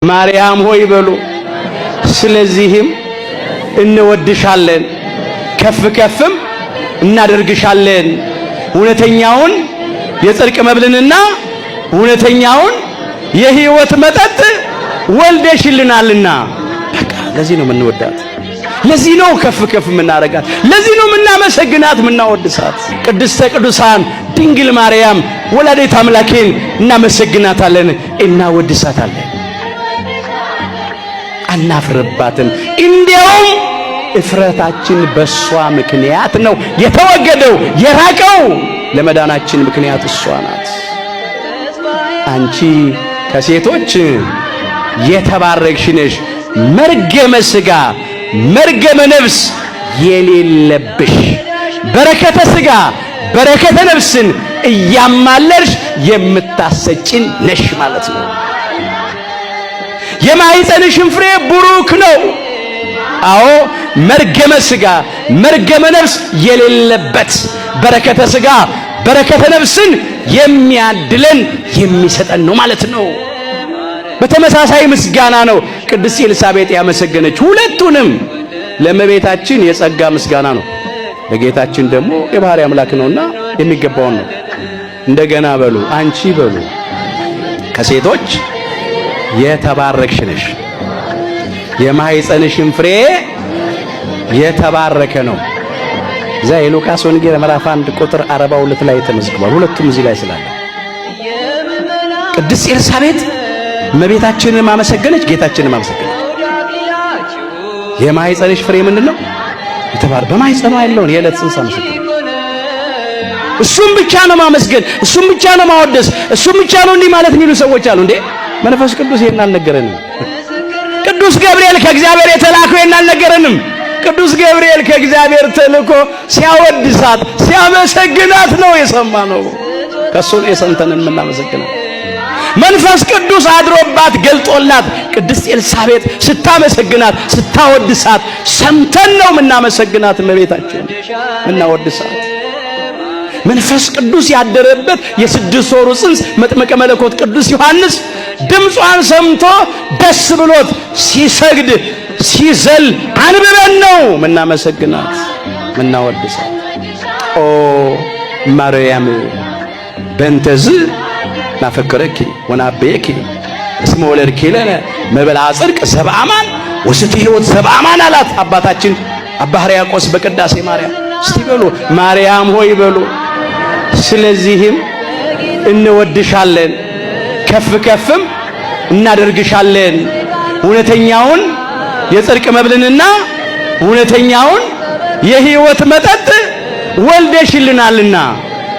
ማርያም ሆይ በሉ። ስለዚህም እንወድሻለን ከፍ ከፍም እናደርግሻለን እውነተኛውን የጽድቅ መብልንና እውነተኛውን የሕይወት መጠጥ ወልደሽልናልና። በቃ ለዚህ ነው የምንወዳት፣ ለዚህ ነው ከፍ ከፍ የምናረጋት፣ ለዚህ ነው የምናመሰግናት የምናወድሳት። ቅድስተ ቅዱሳን ድንግል ማርያም ወላዲተ አምላክን እናመሰግናታለን እናወድሳታለን። አናፍርባትም። እንዲያውም እፍረታችን በሷ ምክንያት ነው የተወገደው የራቀው። ለመዳናችን ምክንያት እሷ ናት። አንቺ ከሴቶች የተባረክሽ ነሽ፣ መርገመ ሥጋ መርገመ ነፍስ የሌለብሽ፣ በረከተ ሥጋ በረከተ ነፍስን እያማለርሽ የምታሰጭን ነሽ ማለት ነው። የማኅፀንሽን ፍሬ ቡሩክ ነው። አዎ መርገመ ሥጋ መርገመ ነፍስ የሌለበት በረከተ ሥጋ በረከተ ነፍስን የሚያድለን የሚሰጠን ነው ማለት ነው። በተመሳሳይ ምስጋና ነው ቅድስት ኤልሳቤጥ ያመሰገነች። ሁለቱንም ለእመቤታችን የጸጋ ምስጋና ነው፣ ለጌታችን ደግሞ የባሕርይ አምላክ ነውና የሚገባውን ነው። እንደገና በሉ አንቺ በሉ ከሴቶች የተባረክሽ ነሽ፣ የማኅፀንሽን ፍሬ የተባረከ ነው። እዛ የሉቃስ ወንጌል ምዕራፍ 1 ቁጥር 42 ላይ ተመዝግቧል። ሁለቱም እዚህ ላይ ስላለ ቅድስት ኤልሳቤጥ እመቤታችንን ማመሰገነች፣ ጌታችንን ማመሰገነች። የማኅፀንሽ ፍሬ ምንድነው? በማኅፀኗ ያለውን የዕለት ጽንስ አመሰገነች። እሱም ብቻ ነው ማመስገን፣ እሱም ብቻ ነው ማወደስ፣ እሱም ብቻ ነው እንዲህ ማለት የሚሉ ሰዎች አሉ። እንዴ መንፈስ ቅዱስ ይሄን አልነገረንም? ቅዱስ ገብርኤል ከእግዚአብሔር የተላከው ይሄን አልነገረንም? ቅዱስ ገብርኤል ከእግዚአብሔር ተልኮ ሲያወድሳት ሲያመሰግናት ነው የሰማነው። ከሱ ነው የሰምተን የምናመሰግናት። መንፈስ ቅዱስ አድሮባት ገልጦላት ቅድስት ኤልሳቤጥ ስታመሰግናት ስታወድሳት ሰምተን ነው የምናመሰግናት። እመቤታችን እናወድሳት። መንፈስ ቅዱስ ያደረበት የ6 ወሩ ጽንስ መጥምቀ መለኮት ቅዱስ ዮሐንስ ድምጿን ሰምቶ ደስ ብሎት ሲሰግድ ሲዘል አንብበን ነው ምናመሰግናት ምናወድሳት። ኦ ማርያም በእንተዝ ናፈከረኪ ወናበየኪ እስመ ወለድኪ ለነ መብልዐ ጽድቅ ዘበአማን ወስተ ሕይወት ዘበአማን አላት አባታችን አባ ሕርያቆስ በቅዳሴ ማርያም። እስቲ በሉ ማርያም ሆይ በሉ። ስለዚህም እንወድሻለን ከፍ ከፍም እናደርግሻለን እውነተኛውን የጽድቅ መብልንና እውነተኛውን የሕይወት መጠጥ ወልደሽልናልና።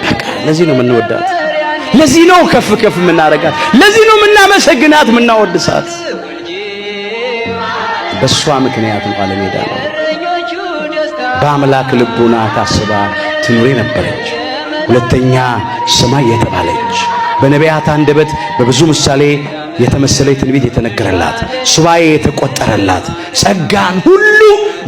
በቃ ለዚህ ነው የምንወዳት፣ ለዚህ ነው ከፍ ከፍ የምናረጋት፣ ለዚህ ነው የምናመሰግናት የምናወድሳት። በሷ ምክንያት ነው ዓለም የዳነው። በአምላክ ልቡና ታስባ ትኑር የነበረች ሁለተኛ ሰማይ የተባለች በነቢያት አንደበት በብዙ ምሳሌ የተመሰለች ትንቢት የተነገረላት ሱባኤ የተቆጠረላት ጸጋን ሁሉ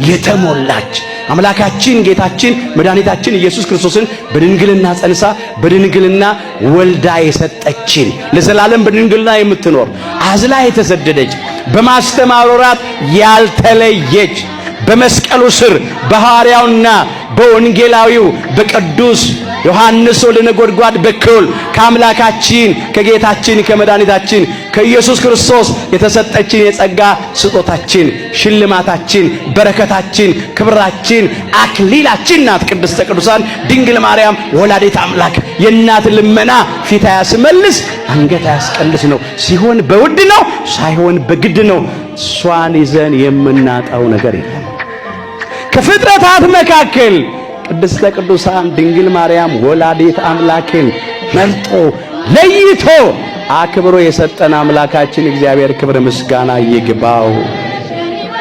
የተሞላች አምላካችን ጌታችን መድኃኒታችን ኢየሱስ ክርስቶስን በድንግልና ጸንሳ በድንግልና ወልዳ የሰጠችን ለዘላለም በድንግልና የምትኖር አዝላ የተሰደደች በማስተማር ወራት ያልተለየች በመስቀሉ ስር በሐዋርያውና በወንጌላዊው በቅዱስ ዮሐንስ ወልደ ነጎድጓድ በኩል ከአምላካችን ከጌታችን ከመድኃኒታችን ከኢየሱስ ክርስቶስ የተሰጠችን የጸጋ ስጦታችን ሽልማታችን በረከታችን ክብራችን አክሊላችን ናት ቅድስተ ቅዱሳን ድንግል ማርያም ወላዲተ አምላክ። የእናት ልመና ፊት አያስመልስ አንገት አያስቀልስ ነው። ሲሆን በውድ ነው፣ ሳይሆን በግድ ነው። እሷን ይዘን የምናጣው ነገር የለም። ከፍጥረታት መካከል ቅድስተ ቅዱሳን ድንግል ማርያም ወላዲተ አምላክን መርጦ ለይቶ አክብሮ የሰጠን አምላካችን እግዚአብሔር ክብር ምስጋና ይግባው።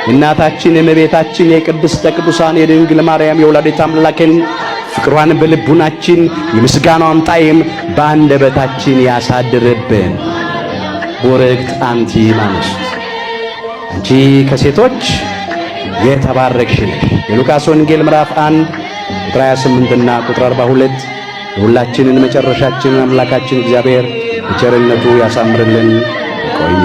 እናታችን የእመቤታችን የቅድስተ ቅዱሳን የድንግል ማርያም የወላዲተ አምላክን ፍቅሯን በልቡናችን የምስጋናዋን ጣዕም በአንደበታችን ያሳድርብን። ቡርክት አንቲ እምአንስት፣ አንቺ ከሴቶች የተባረክሽ ነሽ። የሉቃስ ወንጌል ምዕራፍ 1 ቁጥር 28 እና ቁጥር 42 የሁላችንን መጨረሻችንን አምላካችን እግዚአብሔር በቸርነቱ ያሳምርልን። ቆየ